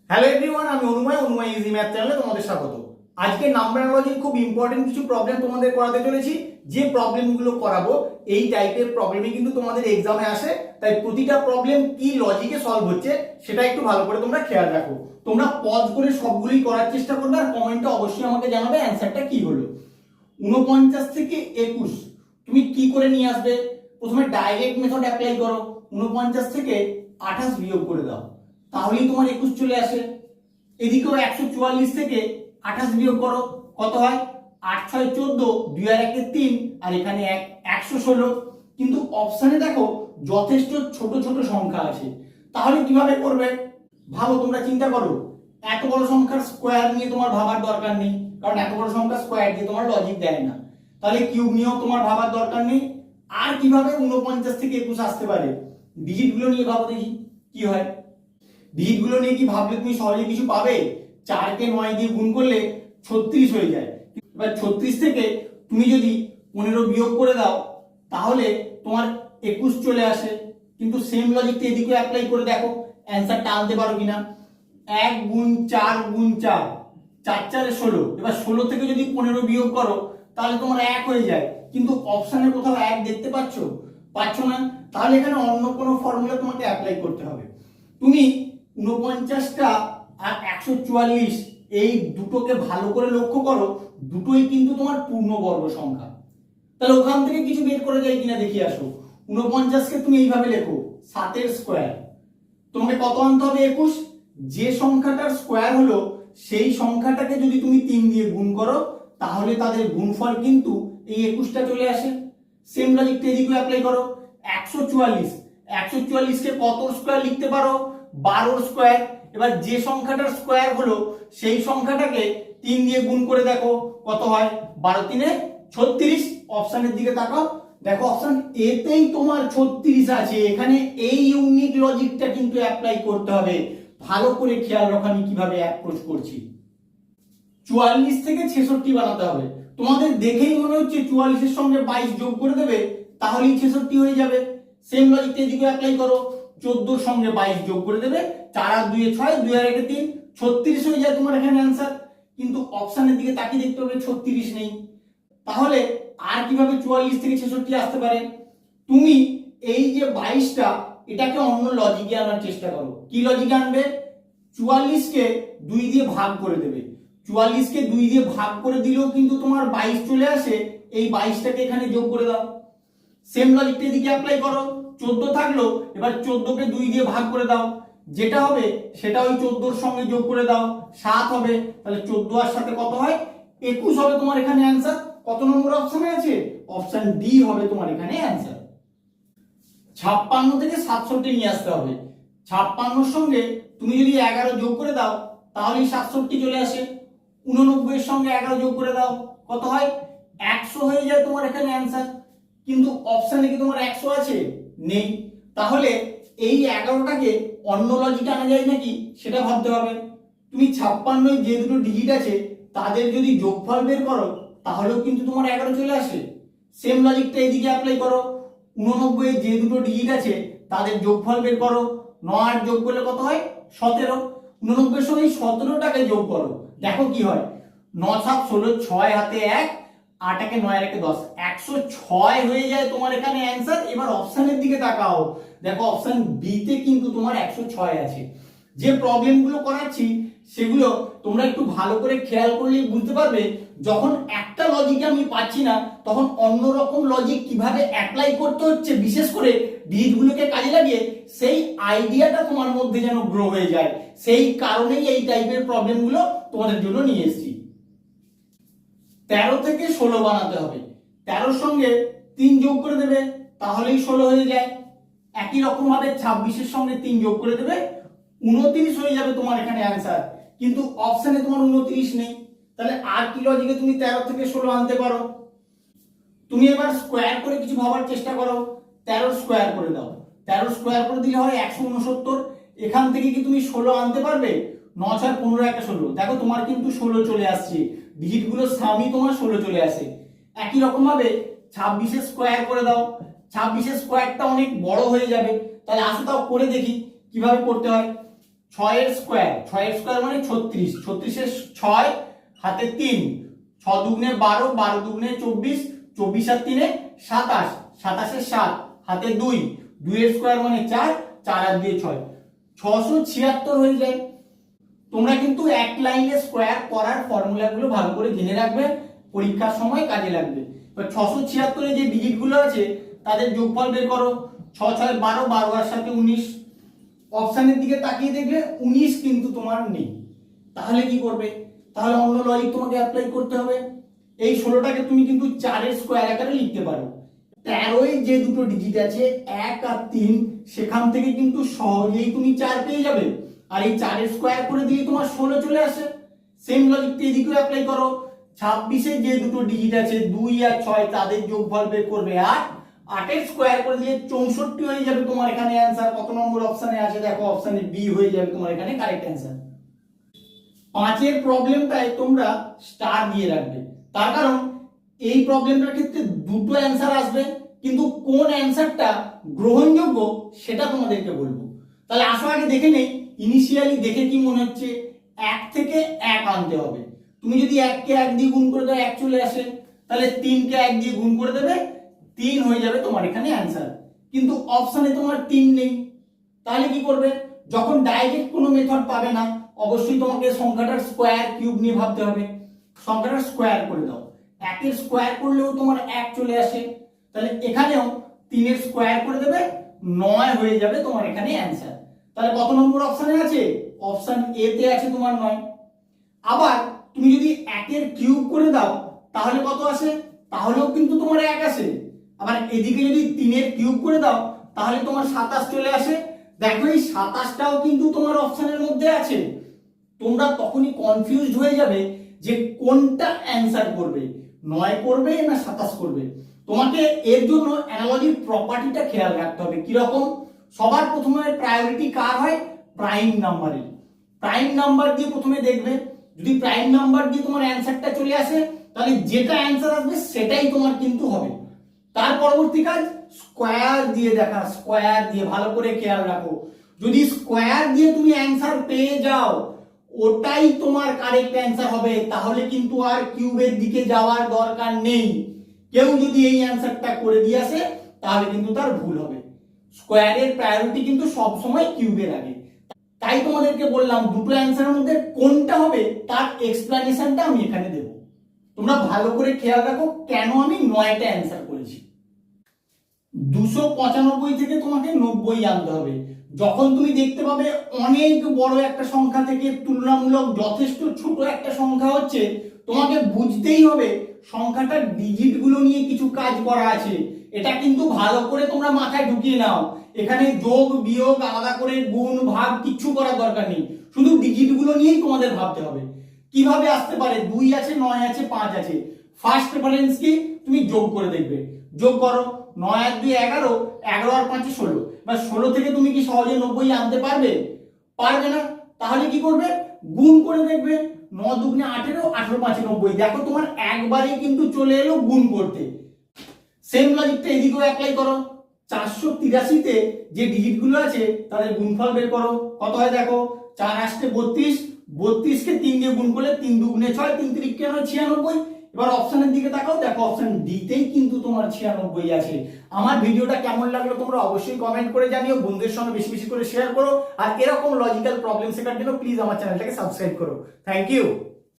Hello everyone, আমি অনুময় easy math চ্যানেলে তোমাদের স্বাগত। আজকে নাম্বারোলজির খুব ইম্পর্টেন্ট কিছু প্রবলেম তোমাদের করাতে চলেছি। যে প্রবলেমগুলো করাবো এই টাইপের প্রবলেমই কিন্তু তোমাদের এক্সামে আসে, তাই প্রতিটা প্রবলেম কি লজিকে সলভ হচ্ছে সেটা একটু ভালো করে তোমরা খেয়াল রাখো। তোমরা পজ করে সবগুলোই করার চেষ্টা করবে আর কমেন্টে অবশ্যই আমাকে জানাবে অ্যান্সারটা কি হলো। 49 থেকে 21 তুমি কি করে নিয়ে আসবে? প্রথমে ডাইরেক্ট মেথড অ্যাপ্লাই করো। 49 থেকে 28 বিয়োগ করে দাও, তাহলেই তোমার 21 চলে আসে। এদিকেও 144 থেকে 28 বিয়োগ করো, কত হয়? 8 6 14, 2 আর 1 3, আর এখানে 116। কিন্তু অপশনে দেখো যথেষ্ট ছোট ছোট সংখ্যা আছে, তাহলে কিভাবে করবে ভাবো। তোমরা চিন্তা করো, এত বড় সংখ্যার স্কোয়ার নিয়ে তোমার ভাবার দরকার নেই, কারণ এত বড় সংখ্যার স্কোয়ার দিয়ে তোমার লজিক দেয় না। তাহলে কিউব নিয়েও তোমার ভাবার দরকার নেই। আর কিভাবে 49 থেকে 21 আসতে পারে? ডিজিট গুলো নিয়ে ভাবো দেখি কি হয়। ডিজিট গুলো নিয়ে কি ভাবলে তুমি সহজে কিছু পাবে? 4 কে 9 দিয়ে গুণ করলে 36 হয়ে যায়। এবার 36 থেকে তুমি যদি 15 বিয়োগ করে দাও তাহলে তোমার 21 চলে আসে। কিন্তু সেম লজিকটা এদিকে অ্যাপ্লাই করে দেখো অ্যান্সারটা আনতে পারো কিনা। 1 গুণ 4 গুণ 4, 4 4 16। এবার 16 থেকে যদি 15 বিয়োগ করো তাহলে তোমার 1 হয়ে যায়। কিন্তু অপশনে কোথাও 1 দেখতে পাচ্ছ না। তাহলে এখানে অন্য কোনো ফর্মুলা তোমাকে অ্যাপ্লাই করতে হবে। তুমি 49টা আর 144 এই দুটোকে ভালো করে লক্ষ্য করো, দুটোই কিন্তু তোমার পূর্ণবর্গ সংখ্যা। তাহলে ওখান থেকে কিছু বের করে যায় কিনা দেখি আসো। 49 কে তুমি এইভাবে লেখো 7 এর স্কয়ার। তোমাকে কত আনতে হবে? 21। যে সংখ্যাটার স্কয়ার হলো সেই সংখ্যাটাকে যদি তুমি 3 দিয়ে গুণ করো তাহলে তাদের গুণফল কিন্তু এই 21টা চলে আসে। সেম লজিকটা এদিকে অ্যাপ্লাই করো। 144 কে কত স্কয়ার লিখতে পারো? 12 স্কয়ার। এবার যে সংখ্যাটার স্কয়ার হলো সেই সংখ্যাটাকে 3 দিয়ে গুণ করে দেখো কত হয়? 12 3 36। অপশনের দিকে তাকাও, দেখো অপশন এতেই তোমার 36 আছে। এখানে এই ইউনিক লজিকটা কিন্তু অ্যাপ্লাই করতে হবে। ভালো করে খেয়াল রাখো আমি কিভাবে অ্যাপ্রোচ করছি। 44 থেকে 66 বানাতে হবে। তোমাদের দেখেই মনে হচ্ছে 44 এর সঙ্গে 22 যোগ করে দেবে তাহলেই 66 হয়ে যাবে। সেম লজিকটা এদিকে অ্যাপ্লাই করো। 14 এর সঙ্গে 22 যোগ করে দেবে, 4 আর 2 6, 2 আর 1 3, 36 হয়ে যায় তোমার এখানে অ্যান্সার। কিন্তু অপশনের দিকে তাকিয়ে দেখতে হবে 36 নেই। তাহলে আর কিভাবে 44 থেকে 66 আসতে পারে? তুমি এই যে 22টা এটাকে অন্য লজিকে আনার চেষ্টা করো। কি লজিকে আনবে? 44 কে 2 দিয়ে ভাগ করে দেবে। 44 কে 2 দিয়ে ভাগ করে দিলেও কিন্তু তোমার 22 চলে আসে। এই 22টাকে এখানে যোগ করে দাও। সেম লজিকটা এদিকে অ্যাপ্লাই করো। 14 থাকলো, এবার 14 কে 2 দিয়ে ভাগ করে দাও। যেটা হবে সেটা ওই 14 এর সঙ্গে যোগ করে দাও, 7 হবে। তাহলে 14 আর সাথে কত হয়? 21 হবে তোমার এখানে অ্যান্সার। কত নম্বর অপশনে আছে? অপশন ডি হবে তোমার এখানে অ্যান্সার। 56 থেকে 67 নিয়ে আসতে হবে। 56 এর সঙ্গে তুমি যদি 11 যোগ করে দাও তাহলে 67 চলে আসে। 89 এর সঙ্গে 11 যোগ করে দাও, কত হয়? 100 হয়ে যায় তোমার এখানে অ্যান্সার। কিন্তু অপশনে কি তোমার 100 আছে? নেই। তাহলে এই 11টাকে অন্য লজিকে আনা যায় নাকি সেটা ভাবতে হবে। তুমি 56 যে দুটো ডিজিট আছে তাদের যদি যোগফল বের করো তাহলেও কিন্তু তোমার 11 চলে আসে। সেম লজিকটা এদিকে অ্যাপ্লাই করো। 89 যে দুটো ডিজিট আছে তাদের যোগফল বের করো। 9 আর যোগ করলে কত হয়? 17। 89 এর সঙ্গে 17টাকে যোগ করো, দেখো কি হয়। 9 7 16, 6 হাতে 1, 8 একে 9 আর একে 10, 106 হয়ে যায় তোমার এখানে অ্যান্সার। এবার অপশনের দিকে তাকাও, দেখো অপশন বি তে কিন্তু তোমার 106 আছে। যে প্রবলেমগুলো করাচ্ছি সেগুলো তোমরা একটু ভালো করে খেয়াল করলে বুঝতে পারবে, যখন একটা লজিকে আমি পাচ্ছি না তখন অন্য রকম লজিক কিভাবে অ্যাপ্লাই করতে হচ্ছে, বিশেষ করে ডিজিটগুলোকে কাজে লাগিয়ে সেই আইডিয়াটা তোমার মধ্যে যেন গ্রো হয়ে যায়। সেই কারণেই এই টাইপের প্রবলেমগুলো তোমাদের জন্য নিয়ে এসেছি। 13 থেকে 16 বানাতে হবে। 13 এর সঙ্গে 3 যোগ করে দেবে তাহলেই 16 হয়ে যায়। একই রকম ভাবে 26 এর সঙ্গে 3 যোগ করে দেবে, 29 হয়ে যাবে তোমার এখানে অ্যান্সার। কিন্তু অপশনে তোমার 29 নেই। তাহলে আর কি লজিকে তুমি 13 থেকে 16 আনতে পারো? তুমি এবার স্কোয়ার করে কিছু ভাবার চেষ্টা করো। 13 স্কোয়ার করে দাও। 13 স্কোয়ার করে দিলে হয় 169। এখান থেকে কি তুমি 16 আনতে পারবে? 9 6 15 1 16, দেখো তোমার কিন্তু 16 চলে আসছে। ডিজিট গুলোর সামই তোমার 16 চলে আসে। একই রকম ভাবে 26 এর স্কোয়ার করে দাও। 26 এর স্কোয়ারটা অনেক বড় হয়ে যাবে, তাহলে আসো তাও করে দেখি কিভাবে করতে হয়। 6 এর স্কয়ার মানে 36, 36 এর 6 হাতে 3, 6 দুগুণে 12, 12 দুগুণে 24, 24 আর 3 27, 27 এর 7 হাতে 2, 2 এর স্কয়ার মানে 4, 4 আর 2 6, 676 হয়ে যায়। তোমরা কিন্তু এক লাইনে স্কয়ার করার ফর্মুলাগুলো ভালো করে জেনে রাখবে, পরীক্ষার সময় কাজে লাগবে। এবার 676 এর যে ডিজিট গুলো আছে তাদের যোগফল বের করো। 6 6 12, 12 আর সাথে 19, অপশনের দিকে তাকিয়ে দেখবে 19 কিন্তু তোমার নেই। তাহলে কি করবে? তাহলে অন্য লজিক তোমাকে অ্যাপ্লাই করতে হবে। এই 16টাকে তুমি কিন্তু 4 এর স্কয়ার আকারে লিখতে পারো। 13 এর যে দুটো ডিজিট আছে 1 আর 3, সেখান থেকে কিন্তু সহজেই তুমি 4 পেয়ে যাবে, আর এই 4 এর স্কয়ার করে দিলে তোমার 16 চলে আসে। সেম লজিকটা এদিকেও অ্যাপ্লাই করো। 26 এর যে দুটো ডিজিট আছে 2 আর 6, তাদের যোগফল বের করবে 8, 8 এর স্কয়ার করে দিলে 64 হয়ে যাবে তোমার এখানে অ্যানসার। কত নম্বর অপশনে আছে দেখো, অপশনে বি হয়ে যাবে তোমার এখানে কারেক্ট অ্যানসার। 5 এর প্রবলেমটায় তোমরা স্টার দিয়ে রাখবে, তার কারণ এই প্রবলেমটার ক্ষেত্রে দুটো অ্যানসার আসবে, কিন্তু কোন অ্যানসারটা গ্রহণযোগ্য সেটা তোমাদেরকে বলবো। তাহলে আসো আগে দেখে নেই, ইনিশিয়ালি দেখে কি মনে হচ্ছে 1 থেকে 1 আনতে হবে। তুমি যদি 1 কে 1 দিয়ে গুণ করে দাও 1 চলে আসে, তাহলে 3 কে 1 দিয়ে গুণ করে দেবে 3 হয়ে যাবে তোমার এখানে অ্যানসার। কিন্তু অপশনে তোমার 3 নেই, তাহলে কি করবে? যখন ডাইরেক্ট কোনো মেথড পাবে না, অবশ্যই তোমাকে সংখ্যাটার স্কয়ার কিউব নিয়ে ভাবতে হবে। সংখ্যাটার স্কয়ার করে দাও, 1 এর স্কয়ার করলেও তোমার 1 চলে আসে, তাহলে এখানেও 3 এর স্কয়ার করে দেবে 9 হয়ে যাবে তোমার এখানে অ্যানসার। তাহলে কত নম্বর অপশনে আছে? অপশন এ তে আছে তোমার 9। আবার তুমি যদি 1 এর কিউব করে দাও তাহলে কত আসে? তাহলেও কিন্তু তোমার 1 আসে। আবার এদিকে যদি 3 এর কিউব করে দাও তাহলে তোমার 27 চলে আসে। দেখো এই 27টাও কিন্তু তোমার অপশনের মধ্যে আছে। তোমরা তখনই কনফিউজড হয়ে যাবে যে কোনটা অ্যানসার করবে, 9 করবে না 27 করবে। তোমাকে এর জন্য অ্যানালজির প্রপার্টিটা খেয়াল রাখতে হবে। কি রকম? সবার প্রথমে প্রায়োরিটি কার হয়? প্রাইম নাম্বারের। প্রাইম নাম্বার দিয়ে প্রথমে দেখবে, যদি প্রাইম নাম্বার দিয়ে তোমার অ্যানসারটা চলে আসে তাহলে যেটা অ্যানসার আসবে সেটাই তোমার কিন্তু হবে। তার পরবর্তী কাজ স্কয়ার দিয়ে দেখা, স্কয়ার দিয়ে ভালো করে খেয়াল রাখো। যদি স্কয়ার দিয়ে তুমি অ্যানসার পেয়ে যাও ওটাই তোমার কারেক্ট অ্যানসার হবে, তাহলে কিন্তু আর কিউবের দিকে যাওয়ার দরকার নেই। কেউ যদি এই অ্যানসারটা করে দিয়ে আসে তাহলে কিন্তু তার ভুল হবে। স্কয়ারের প্রায়োরিটি কিন্তু সব সময় কিউবের আগে। তাই তোমাদেরকে বললাম দুটো অ্যানসারের মধ্যে কোনটা হবে তার এক্সপ্লেনেশনটা আমি এখানে দেব। তোমরা ভালো করে খেয়াল রাখো কেন আমি 9টা অ্যানসার করেছি। 295 থেকে তোমাকে 90 আনতে হবে। যখন তুমি দেখতে পাবে অনেক বড় একটা সংখ্যা থেকে তুলনামূলক যথেষ্ট ছোট একটা সংখ্যা হচ্ছে, তোমাকে বুঝতেই হবে সংখ্যাটার ডিজিট গুলো নিয়ে কিছু কাজ করা আছে। এটা কিন্তু ভালো করে তোমরা মাথায় ঢুকিয়ে নাও। এখানে যোগ বিয়োগ আলাদা করে গুণ ভাগ কিচ্ছু করার দরকার নেই, শুধু ডিজিট গুলো নিয়েই তোমাদের ভাবতে হবে। কিভাবে আসতে পারে? 2 আছে, 9 আছে, 5 আছে। ফার্স্ট প্রেফারেন্স কি? তুমি যোগ করে দেখবে। যোগ করো, 9 আর 2 11, 11 আর 5 16। বা 16 থেকে তুমি কি সহজে 90 আনতে পারবে? পারবে না। তাহলে কি করবে? গুণ করে দেখবে। 9 দুগুণে 18, 18 5 90। দেখো তোমার একবারেই কিন্তু চলে এলো গুণ করতে। সেম লজিকটা এদিকেও অ্যাপ্লাই করো। 483 তে যে ডিজিট গুলো আছে তাদের গুণফল বের করো। কত হয় দেখো, 4 আসতে 32, 32 কে 3 দিয়ে গুণ করলে 3 দুগুণে 6, 3 3 কে 96। এবার অপশনের দিকে তাকাও, দেখো অপশন ডি তেই কিন্তু তোমার 96 আছে। আমার ভিডিওটা কেমন লাগলো তোমরা অবশ্যই কমেন্ট করে জানিও, বন্ধুদের সঙ্গে বেশি বেশি করে শেয়ার করো, আর এরকম লজিক্যাল প্রবলেম শেখার জন্য প্লিজ আমার চ্যানেলটাকে সাবস্ক্রাইব করো। Thank you.